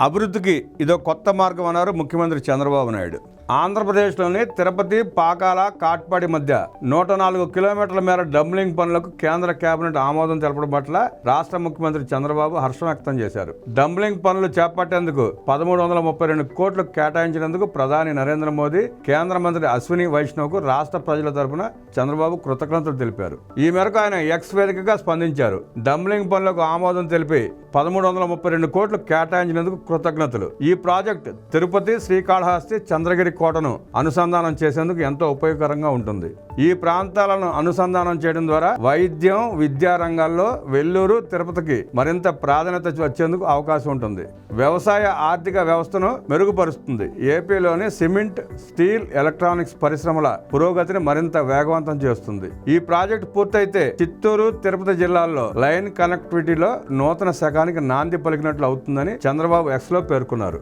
అభివృద్ధికి ఇదో కొత్త మార్గం అన్నారు ముఖ్యమంత్రి చంద్రబాబు నాయుడు. ఆంధ్రప్రదేశ్లోని తిరుపతి, పాకాల, కాట్పాడి మధ్య 104 కిలోమీటర్ల మేర డంబ్లింగ్ పనులకు కేంద్ర కేబినెట్ ఆమోదం తెలపడం పట్ల రాష్ట్ర ముఖ్యమంత్రి చంద్రబాబు హర్షం వ్యక్తం చేశారు. డంబ్లింగ్ పనులు చేపట్టేందుకు 1332 కోట్లు కేటాయించినందుకు ప్రధాని నరేంద్ర మోదీ, కేంద్ర మంత్రి అశ్విని వైష్ణవ్కు రాష్ట్ర ప్రజల తరపున చంద్రబాబు కృతజ్ఞతలు తెలిపారు. ఈ మేరకు ఆయన ఎక్స్ వేదికగా స్పందించారు. డంబ్లింగ్ పనులకు ఆమోదం తెలిపి 1332 కోట్లు కేటాయించినందుకు కృతజ్ఞతలు. ఈ ప్రాజెక్టు తిరుపతి, శ్రీకాళహస్తి, చంద్రగిరి కోటను అనుసంధానం చేసేందుకు ఎంతో ఉపయోగకరంగా ఉంటుంది. ఈ ప్రాంతాలను అనుసంధానం చేయడం ద్వారా వైద్యం, విద్యా రంగాల్లో వెల్లూరు, తిరుపతికి మరింత ప్రాధాన్యత వచ్చేందుకు అవకాశం ఉంటుంది. వ్యవసాయ ఆర్థిక వ్యవస్థను మెరుగుపరుస్తుంది. ఏపీలోని సిమెంట్, స్టీల్, ఎలక్ట్రానిక్స్ పరిశ్రమల పురోగతిని మరింత వేగవంతం చేస్తుంది. ఈ ప్రాజెక్టు పూర్తయితే చిత్తూరు, తిరుపతి జిల్లాల్లో లైన్ కనెక్టివిటీలో నూతన శకానికి నాంది పలికినట్లు అవుతుందని చంద్రబాబు ఎక్స్ లో పేర్కొన్నారు.